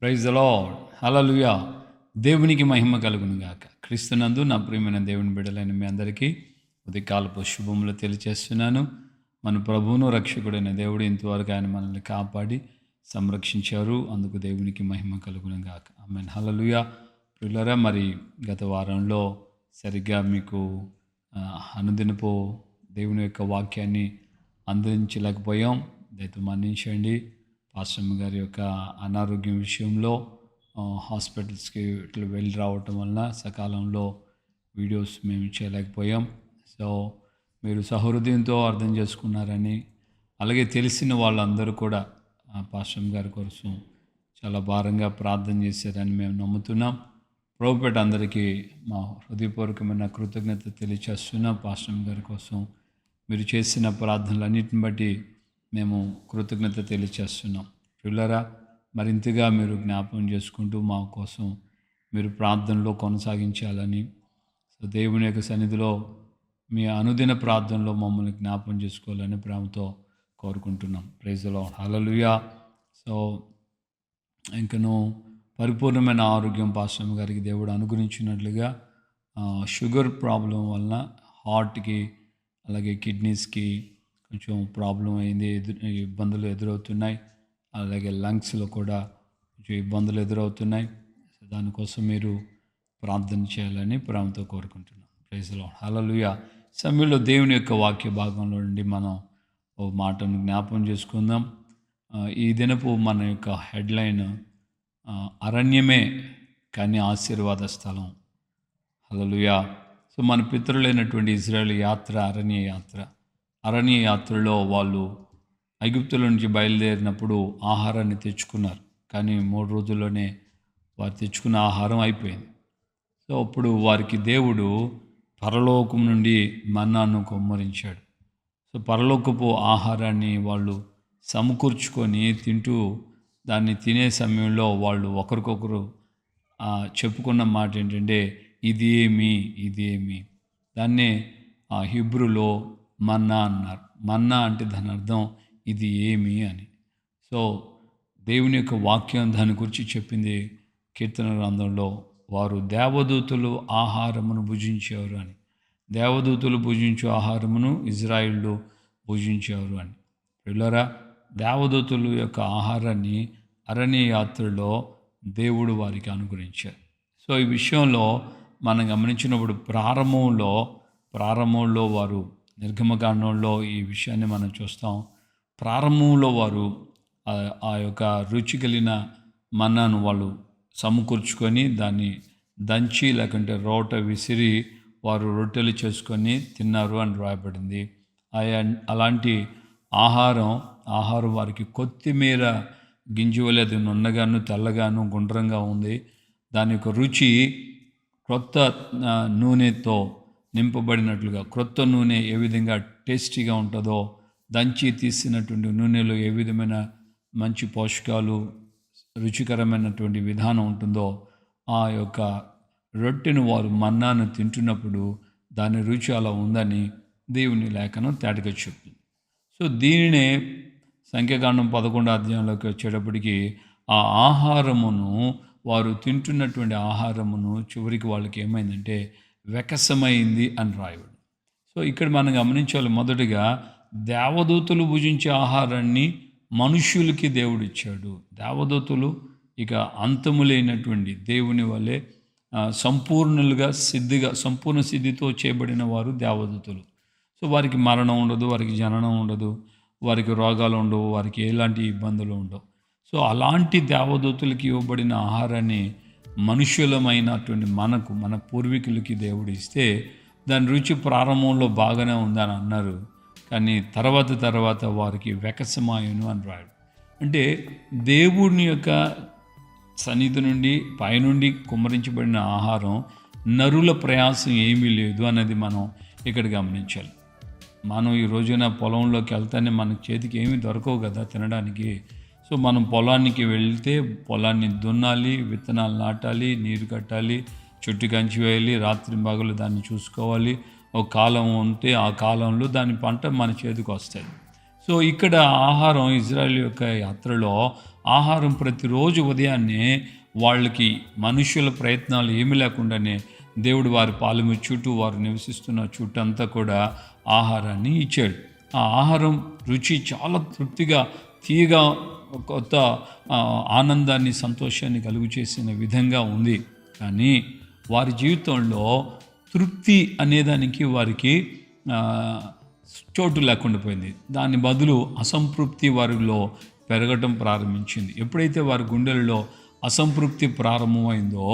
Praise the lord. హల్లెలూయా. దేవునికి మహిమ కలుగును గాక. క్రీస్తునందు నా ప్రియమైన దేవుని బిడ్డలైన మీ అందరికీ ఉదయకాలపు శుభములు తెలియచేస్తున్నాను. మన ప్రభువును రక్షకుడైన దేవుడు ఇంతవరకు ఆయన మనల్ని కాపాడి సంరక్షించారు. అందుకు దేవునికి మహిమ కలుగును గాక. ఆమేన్. హల్లెలూయా. ప్రియులారా, మరి గత వారంలో సరిగ్గా మీకు అనుదినపు దేవుని యొక్క వాక్యాన్ని అందించలేకపోయాం. దయతో మన్నించండి. పాస్టమ్ గారి యొక్క అనారోగ్యం విషయంలో హాస్పిటల్స్కి ఇట్లా వెళ్ళి రావటం వలన సకాలంలో వీడియోస్ మేము చేయలేకపోయాం. సో మీరు సహృదయంతో అర్థం చేసుకున్నారని, అలాగే తెలిసిన వాళ్ళందరూ కూడా పాస్టమ్ గారి కోసం చాలా భారంగా ప్రార్థన చేశారని మేము నమ్ముతున్నాం. ప్రభుపేట అందరికీ మా హృదయపూర్వకమైన కృతజ్ఞత తెలియచేస్తున్నాం. పాస్టమ్ గారి కోసం మీరు చేసిన ప్రార్థనలన్నిటిని బట్టి మేము కృతజ్ఞత తెలియచేస్తున్నాం. ప్రియులారా, మరింతగా మీరు జ్ఞాపకం చేసుకుంటూ మా కోసం మీరు ప్రార్థనలో కొనసాగించాలని, సో దేవుని యొక్క సన్నిధిలో మీ అనుదిన ప్రార్థనలో మమ్మల్ని జ్ఞాపకం చేసుకోవాలని ప్రేమతో కోరుకుంటున్నాం. Praise the lord. Hallelujah. So ఇంకను పరిపూర్ణమైన ఆరోగ్యం పాస్టర్ గారికి దేవుడు అనుగ్రహించినట్లుగా షుగర్ ప్రాబ్లం వలన హార్ట్కి అలాగే కిడ్నీస్కి కొంచెం ప్రాబ్లం అయింది, ఇబ్బందులు ఎదురవుతున్నాయి. అలాగే లంగ్స్లో కూడా కొంచెం ఇబ్బందులు ఎదురవుతున్నాయి. సో దానికోసం మీరు ప్రార్థన చేయాలని ప్రేమతో కోరుకుంటున్నాం. Praise the lord. హల్లెలూయా. సమయంలో దేవుని యొక్క వాక్య భాగంలో నుండి మనం ఓ మాటను జ్ఞాపకం చేసుకుందాం. ఈ దినపు మన యొక్క హెడ్లైన్ అరణ్యమే కానీ ఆశీర్వాద స్థలం. హల్లెలూయా. సో మన పితరులైనటువంటి ఇజ్రాయేల్ యాత్ర అరణ్య యాత్రలో వాళ్ళు ఐగుప్తుల నుంచి బయలుదేరినప్పుడు ఆహారాన్ని తెచ్చుకున్నారు. కానీ 3 రోజుల్లోనే వారు తెచ్చుకున్న ఆహారం అయిపోయింది. సో అప్పుడు వారికి దేవుడు పరలోకం నుండి మన్నాను కుమ్మరించాడు. సో పరలోకపు ఆహారాన్ని వాళ్ళు సమకూర్చుకొని తింటూ దాన్ని తినే సమయంలో వాళ్ళు ఒకరికొకరు చెప్పుకున్న మాట ఏంటంటే ఇది ఏమి. దాన్నే హిబ్రూలో మన్నా అన్నారు. మన్నా అంటే దాని అర్థం ఇది ఏమి అని. సో దేవుని యొక్క వాక్యం దాని గురించి చెప్పింది కీర్తన గ్రంథంలో, వారు దేవదూతలు ఆహారమును భుజించేవారు అని. దేవదూతలు భుజించే ఆహారమును ఇజ్రాయిళ్ళు భుజించేవారు అని. పిల్లరా, దేవదూతలు యొక్క ఆహారాన్ని అరణ్య యాత్రలో దేవుడు వారికి అనుగ్రహించారు. సో ఈ విషయంలో మనం గమనించినప్పుడు ప్రారంభంలో వారు నిర్గమకాండంలో ఈ విషయాన్ని మనం చూస్తాం. ప్రారంభంలో వారు ఆ యొక్క రుచి కలిగిన మన్నాను వాళ్ళు సమకూర్చుకొని దాన్ని దంచి లేకుంటే రోట విసిరి వారు రొట్టెలు చేసుకొని తిన్నారు అని రాయబడింది. అలాంటి ఆహారం వారికి కొత్తిమీర గింజవలేదు, నున్నగాను తెల్లగాను గుండ్రంగా ఉంది. దాని యొక్క రుచి క్రొత్త నూనెతో నింపబడినట్లుగా, క్రొత్త నూనె ఏ విధంగా టేస్టీగా ఉంటుందో, దంచి తీసినటువంటి నూనెలో ఏ విధమైన మంచి పోషకాలు రుచికరమైనటువంటి విధానం ఉంటుందో, ఆ యొక్క రొట్టెను వారు మన్నాను తింటున్నప్పుడు దాని రుచి అలా ఉందని దేవుని లేఖనం తేటగా చెప్తుంది. సో దీనినే సంఖ్యాకాండం 11 అధ్యాయంలోకి వచ్చేటప్పటికి ఆ ఆహారమును వారు తింటున్నటువంటి ఆహారమును చివరికి వాళ్ళకి ఏమైందంటే వెకసమైంది అని రాయబడి. సో ఇక్కడ మనం గమనించాలి, మొదటిగా దేవదూతలు భుజించే ఆహారాన్ని మనుష్యులకి దేవుడు ఇచ్చాడు. దేవదూతలు ఇక అంతము లేనటువంటి దేవుని వలె సంపూర్ణ సిద్ధితో చేయబడిన వారు దేవదూతలు. సో వారికి మరణం ఉండదు, వారికి జననం ఉండదు, వారికి రోగాలు ఉండవు, వారికి ఎలాంటి ఇబ్బందులు ఉండవు. సో అలాంటి దేవదూతలకి ఇవ్వబడిన ఆహారాన్ని మనుష్యులమైనటువంటి మన పూర్వీకులకి దేవుడు ఇస్తే దాని రుచి ప్రారంభంలో బాగానే ఉందని అన్నారు. కానీ తర్వాత వారికి వెకసమాయును అని రాయడు. అంటే దేవుని యొక్క సన్నిధి నుండి పైనుండి కుమ్మరించబడిన ఆహారం నరుల ప్రయాసం ఏమీ లేదు అన్నది మనం ఇక్కడ గమనించాలి. మనం ఈ రోజున పొలంలోకి వెళ్తానే మనకి చేతికి ఏమీ దొరకవు కదా తినడానికి. సో మనం పొలానికి వెళ్తే పొలాన్ని దున్నాలి, విత్తనాలు నాటాలి, నీరు కట్టాలి, చుట్టూ కంచి వేయాలి, రాత్రి పగలు దాన్ని చూసుకోవాలి. ఒక కాలం ఉంటే ఆ కాలంలో దాని పంట మన చేతికి వస్తాయి. సో ఇక్కడ ఆహారం ఇజ్రాయెల్ యొక్క యాత్రలో ఆహారం ప్రతిరోజు ఉదయాన్నే వాళ్ళకి మనుషుల ప్రయత్నాలు ఏమీ లేకుండానే దేవుడు వారి పాలెము చుట్టూ వారు నివసిస్తున్న చుట్టూ అంతా కూడా ఆహారాన్ని ఇచ్చాడు. ఆ ఆహారం రుచి చాలా తృప్తిగా తీయగా కొత్త ఆనందాన్ని సంతోషాన్ని కలుగు చేసిన విధంగా ఉంది. కానీ వారి జీవితంలో తృప్తి అనేదానికి వారికి చోటు లేకుండా పోయింది. దాని బదులు అసంతృప్తి వారిలో పెరగటం ప్రారంభించింది. ఎప్పుడైతే వారి గుండెలలో అసంతృప్తి ప్రారంభమైందో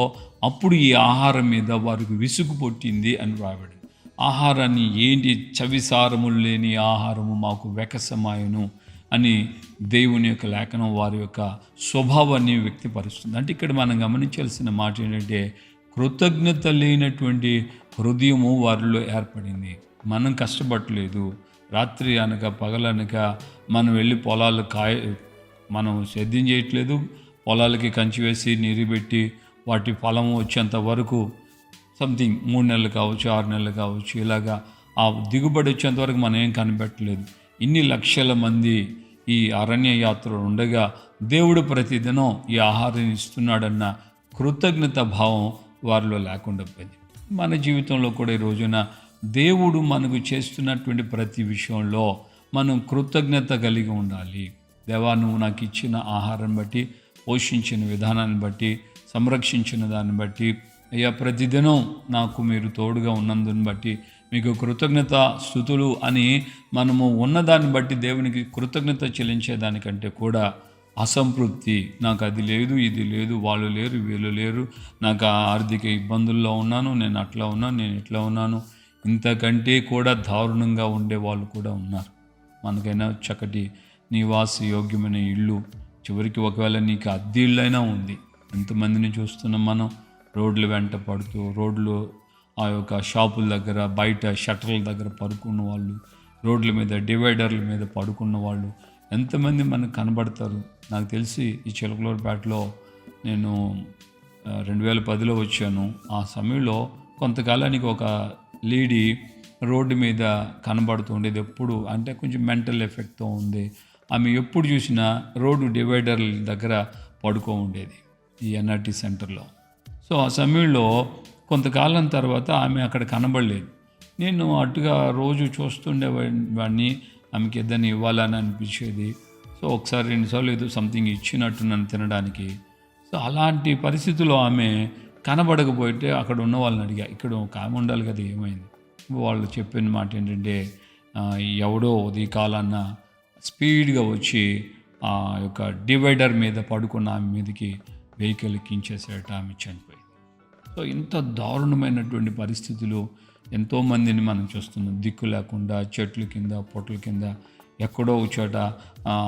అప్పుడు ఈ ఆహారం మీద వారికి విసుగు పుట్టింది అని రాయబడింది. ఆహారాన్ని ఏంటి, చవిసారములు లేని ఆహారము మాకు వెకసమాయను అని దేవుని యొక్క లేఖనం వారి యొక్క స్వభావాన్ని వ్యక్తపరుస్తుంది. అంటే ఇక్కడ మనం గమనించాల్సిన మాట ఏంటంటే కృతజ్ఞత లేనటువంటి హృదయము వారిలో ఏర్పడింది. మనం కష్టపడలేదు, రాత్రి అనక పగలనక మనం వెళ్ళి పొలాలు మనం సేద్యం చేయట్లేదు, పొలాలకి కంచి వేసి నీరు పెట్టి వాటి ఫలం వచ్చేంత వరకు సంథింగ్ 3 నెలలు కావచ్చు, 6 నెలలు కావచ్చు, ఇలాగా ఆ దిగుబడి వచ్చేంత వరకు మనం ఏం కనిపెట్టలేదు. ఇన్ని లక్షల మంది ఈ అరణ్య యాత్రలో ఉండగా దేవుడు ప్రతిదినం ఈ ఆహారాన్ని ఇస్తున్నాడన్న కృతజ్ఞత భావం వారిలో లేకుండా పోయింది. మన జీవితంలో కూడా ఈ రోజున దేవుడు మనకు చేస్తున్నటువంటి ప్రతి విషయంలో మనం కృతజ్ఞత కలిగి ఉండాలి. దేవా, నువ్వు నాకు ఇచ్చిన ఆహారం బట్టి, పోషించిన విధానాన్ని బట్టి, సంరక్షించిన దాన్ని బట్టి, అయ్యా ప్రతిదినం నాకు మీరు తోడుగా ఉన్నందుని బట్టి మీకు కృతజ్ఞత స్తుతులు అని మనము ఉన్నదాన్ని బట్టి దేవునికి కృతజ్ఞత చెల్లించేదానికంటే కూడా అసంతృప్తి, నాకు అది లేదు, ఇది లేదు, వాళ్ళు లేరు, వీళ్ళు లేరు, నాకు ఆర్థిక ఇబ్బందుల్లో ఉన్నాను, నేను అట్లా ఉన్నాను, నేను ఇట్లా ఉన్నాను, ఇంతకంటే కూడా దారుణంగా ఉండే వాళ్ళు కూడా ఉన్నారు. మనకైనా చక్కటి నివాస యోగ్యమైన ఇల్లు, చివరికి ఒకవేళ నీకు అద్దె ఇళ్ళైనా ఉంది. ఎంతమందిని చూస్తున్నాం మనం రోడ్ల వెంట పడుతూ, రోడ్లు ఆ యొక్క షాపుల దగ్గర, బయట షట్టర్ల దగ్గర పడుకున్న వాళ్ళు, రోడ్ల మీద డివైడర్ల మీద పడుకున్న వాళ్ళు ఎంతమంది మనకు కనబడతారు. నాకు తెలిసి ఈ చిలకలూరుపేటలో నేను 2010లో వచ్చాను. ఆ సమయంలో కొంతకాలానికి ఒక లేడీ రోడ్డు మీద కనబడుతూ ఉండేది. ఎప్పుడు అంటే కొంచెం మెంటల్ ఎఫెక్ట్తో ఉంది. ఆమె ఎప్పుడు చూసినా రోడ్డు డివైడర్ల దగ్గర పడుకో ఉండేది ఈ ఎన్ఆర్టీ సెంటర్లో. సో ఆ సమయంలో కొంతకాలం తర్వాత ఆమె అక్కడ కనబడలేదు. నేను అటుగా రోజు చూస్తుండేవాడిని, ఆమెకి ఏదైనా ఇవ్వాలని అనిపించేది. సో ఒకసారి 2 సార్లు ఏదో సంథింగ్ ఇచ్చినట్టు నన్ను తినడానికి. సో అలాంటి పరిస్థితుల్లో ఆమె కనబడకపోతే అక్కడ ఉన్న వాళ్ళని అడిగా, ఇక్కడ ఒక ఆమె ఉండాలి కదా, ఏమైంది? వాళ్ళు చెప్పిన మాట ఏంటంటే ఎవడో ఉదయకాలాన్న స్పీడ్గా వచ్చి ఆ యొక్క డివైడర్ మీద పడుకున్న ఆమె మీదకి వెహికల్ ఎక్కించేసేట, ఆమె చనిపోయింది. సో ఇంత దారుణమైనటువంటి పరిస్థితులు ఎంతోమందిని మనం చూస్తున్నాం. దిక్కు లేకుండా చెట్ల కింద, పొట్ల కింద, ఎక్కడో చోట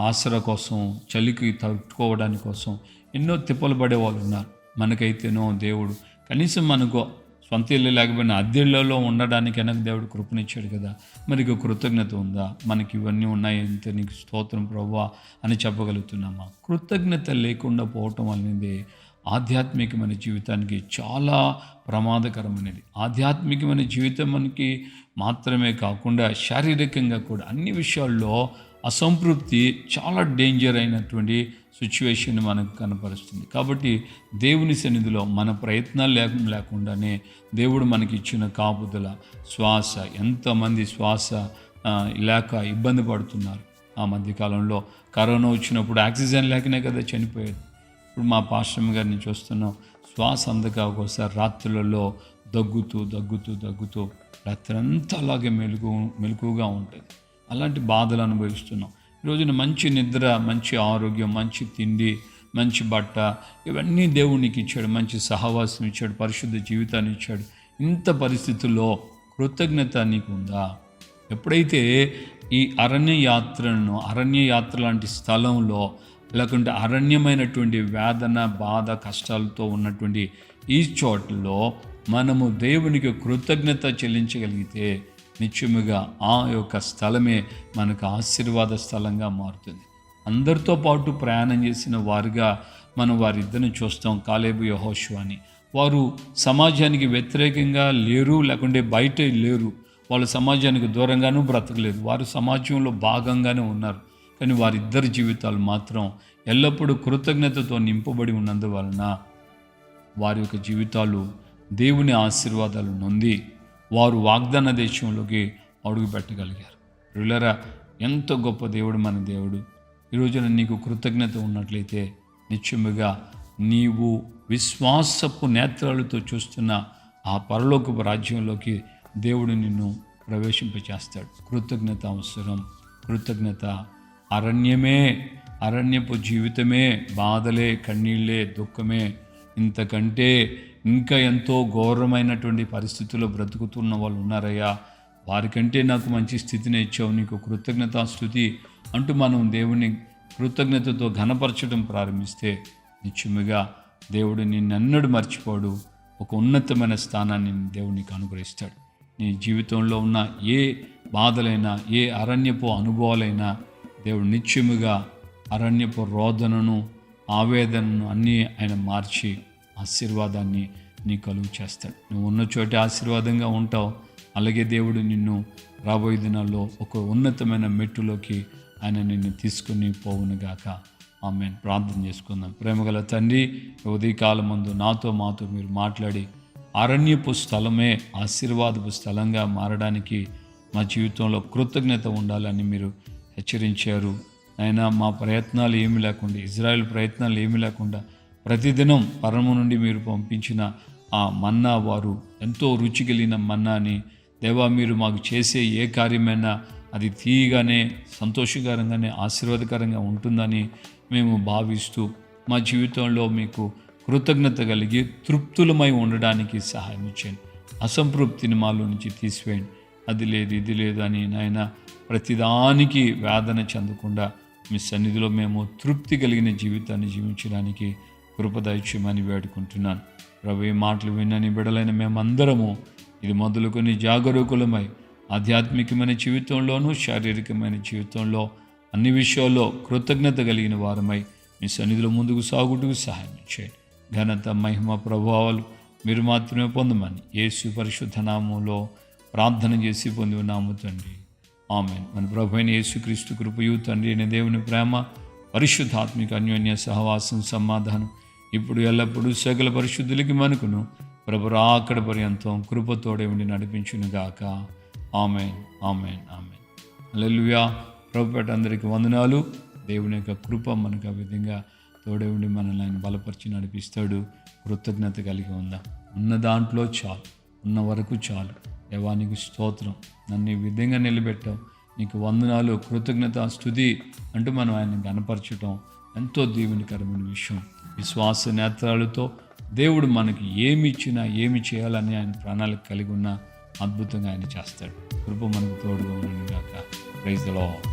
ఆసరా కోసం, చలికి తట్టుకోవడానికి కోసం ఎన్నో తిప్పలు పడే వాళ్ళు ఉన్నారు. మనకైతేనో దేవుడు కనీసం మనకు సొంత ఇల్లు లేకపోయినా అద్దెళ్లలో ఉండడానికైనా దేవుడు కృపనిచ్చాడు కదా. మరి కృతజ్ఞత ఉందా? మనకి ఇవన్నీ ఉన్నాయి, ఇంత నీకు స్తోత్రం ప్రభువా అని చెప్పగలుగుతున్నామా? కృతజ్ఞత లేకుండా పోవటం అనేది ఆధ్యాత్మికమైన జీవితానికి చాలా ప్రమాదకరమైనది. ఆధ్యాత్మికమైన జీవితం మనకి మాత్రమే కాకుండా శారీరకంగా కూడా అన్ని విషయాల్లో అసంతృప్తి చాలా డేంజర్ అయినటువంటి సిచ్యువేషన్ మనకు కనపరుస్తుంది. కాబట్టి దేవుని సన్నిధిలో మన ప్రయత్నాలు లేకుండానే దేవుడు మనకి ఇచ్చిన కాపుదల, శ్వాస, ఎంతమంది శ్వాస లేక ఇబ్బంది పడుతున్నారు. ఆ మధ్యకాలంలో కరోనా వచ్చినప్పుడు ఆక్సిజన్ లేకనే కదా చనిపోయేది. ఇప్పుడు మా పాస్టర్ గారిని చూస్తున్నాం, శ్వాస అందక ఒకసారి రాత్రులలో దగ్గుతూ రాత్రి అంతా అలాగే మెలకుగా ఉంటుంది. అలాంటి బాధలు అనుభవిస్తున్నాం. ఈరోజున మంచి నిద్ర, మంచి ఆరోగ్యం, మంచి తిండి, మంచి బట్ట, ఇవన్నీ దేవునికి ఇచ్చాడు. మంచి సహవాసం ఇచ్చాడు, పరిశుద్ధ జీవితాన్ని ఇచ్చాడు. ఇంత పరిస్థితుల్లో కృతజ్ఞత నీకు ఉందా? ఎప్పుడైతే ఈ అరణ్య యాత్ర లాంటి స్థలంలో, లేకుంటే అరణ్యమైనటువంటి వేదన, బాధ, కష్టాలతో ఉన్నటువంటి ఈ చోట్లలో మనము దేవునికి కృతజ్ఞత చెల్లించగలిగితే నిత్యముగా ఆ యొక్క స్థలమే మనకు ఆశీర్వాద స్థలంగా మారుతుంది. అందరితో పాటు ప్రయాణం చేసిన వారుగా మనం వారిద్దరిని చూస్తాం, కాలేబు, యెహోషువ అని. వారు సమాజానికి వ్యతిరేకంగా లేరు, లేకుంటే బయట లేరు. వాళ్ళు సమాజానికి దూరంగానూ బ్రతకలేదు, వారు సమాజంలో భాగంగానే ఉన్నారు. కానీ వారిద్దరి జీవితాలు మాత్రం ఎల్లప్పుడూ కృతజ్ఞతతో నింపబడి ఉన్నందువలన వారి యొక్క జీవితాలు దేవుని ఆశీర్వాదాలు నొంది వారు వాగ్దాన దేశంలోకి అడుగు పెట్టగలిగారు. ప్రియులారా, ఎంత గొప్ప దేవుడు మన దేవుడు. ఈ రోజున నీకు కృతజ్ఞత ఉన్నట్లయితే నిశ్చయముగా నీవు విశ్వాసపు నేత్రాలతో చూస్తున్న ఆ పరలోకపు రాజ్యంలోకి దేవుడు నిన్ను ప్రవేశింపచేస్తాడు. కృతజ్ఞత అవసరం. కృతజ్ఞత అరణ్యపు జీవితమే, బాధలే, కన్నీళ్ళే, దుఃఖమే. ఇంతకంటే ఇంకా ఎంతో ఘోరమైనటువంటి పరిస్థితుల్లో బ్రతుకుతున్న వాళ్ళు ఉన్నారయ్యా, వారికంటే నాకు మంచి స్థితిని ఇచ్చావు, నీకు కృతజ్ఞతాస్తుతి అంటూ మనం దేవుని కృతజ్ఞతతో ఘనపరచడం ప్రారంభిస్తే నిశ్చయముగా దేవుడు నిన్నెన్నడూ మర్చిపోడు. ఒక ఉన్నతమైన స్థానాన్ని దేవునికి అనుగ్రహిస్తాడు. నీ జీవితంలో ఉన్న ఏ బాధలైనా, ఏ అరణ్యపు అనుభవాలైనా దేవుడు నిత్యముగా అరణ్యపు రోదనను, ఆవేదనను అన్నీ ఆయన మార్చి ఆశీర్వాదాన్ని నీ కలుగు చేస్తాడు. నువ్వు ఉన్న చోటే ఆశీర్వాదంగా ఉంటావు. అలాగే దేవుడు నిన్ను రాబోయే దినాల్లో ఒక ఉన్నతమైన మెట్టులోకి ఆయన నిన్ను తీసుకుని పోవునుగాక. ఆమెన్. ప్రార్థన చేసుకుందాం. ప్రేమగల తండ్రి, ఉదయకాలం ముందు మాతో మీరు మాట్లాడి అరణ్యపు స్థలమే ఆశీర్వాదపు స్థలంగా మారడానికి మా జీవితంలో కృతజ్ఞత ఉండాలని మీరు హెచ్చరించారు. అయినా మా ప్రయత్నాలు ఏమీ లేకుండా, ఇజ్రాయెల్ ప్రయత్నాలు ఏమీ లేకుండా ప్రతిదినం పరము నుండి మీరు పంపించిన ఆ మన్నా, వారు ఎంతో రుచి కలిగిన మన్నాని దేవా, మీరు మాకు చేసే ఏ కార్యమైనా అది తీయగానే, సంతోషకరంగానే, ఆశీర్వాదకరంగా ఉంటుందని మేము భావిస్తూ మా జీవితంలో మీకు కృతజ్ఞత కలిగి తృప్తులమై ఉండడానికి సహాయం ఇచ్చేయండి. అసంతృప్తిని మాలో నుంచి తీసివేయండి. అది లేదు, ఇది లేదు అని నాయన ప్రతిదానికి వేదన చెందకుండా మీ సన్నిధిలో మేము తృప్తి కలిగిన జీవితాన్ని జీవించడానికి కృపదైత్యమని వేడుకుంటున్నాను. ప్రభు, ఈ మాటలు విన్నని బిడలైన మేమందరము ఇది మొదలుకొని జాగరూకులమై ఆధ్యాత్మికమైన జీవితంలోనూ శారీరకమైన జీవితంలో అన్ని విషయాల్లో కృతజ్ఞత కలిగిన వారమై మీ సన్నిధిలో ముందుకు సాగుటకు సహాయం చేయండి. ఘనత, మహిమ, ప్రభావాలు మీరు మాత్రమే పొందమని యేసు పరిశుద్ధ నామములో ప్రార్థన చేసి పొంది ఉన్నాము తండ్రి. ఆమేన్. మన ప్రభు అయిన యేసుక్రీస్తు కృపయు, తండ్రి అయిన దేవుని ప్రేమ, పరిశుద్ధాత్మిక అన్యోన్య సహవాసం, సమాధానం ఇప్పుడు ఎల్లప్పుడూ సకల పరిశుద్ధులకి మనకును ప్రభు రాకడ పర్యంతం కృపతోడే ఉండి నడిపించునుగాక. ఆమేన్, ఆమేన్, ఆమేన్. హల్లెలూయా. ప్రభుపేట అందరికీ వందనాలు. దేవుని యొక్క కృప మనకు ఆ విధంగా తోడే ఉండి మనల్ని ఆయన బలపరిచి నడిపిస్తాడు. కృతజ్ఞత కలిగి ఉందాం. ఉన్న దాంట్లో చాలు, ఉన్న వరకు చాలు. దేవానికి స్తోత్రం, నన్ను ఈ విధంగా నిలబెట్టావు, నీకు వందనాలు, కృతజ్ఞత స్తుతి అంటూ మనం ఆయన గణపరచడం ఎంతో దీవెనకరమైన విషయం. విశ్వాస నేత్రాలతో దేవుడు మనకి ఏమి ఇచ్చినా, ఏమి చేయాలని ఆయన ప్రణాళిక కలిగి ఉన్న అద్భుతంగా ఆయన చేస్తాడు. కృప మనకు తోడుగా ఉండను గాక. Praise the lord.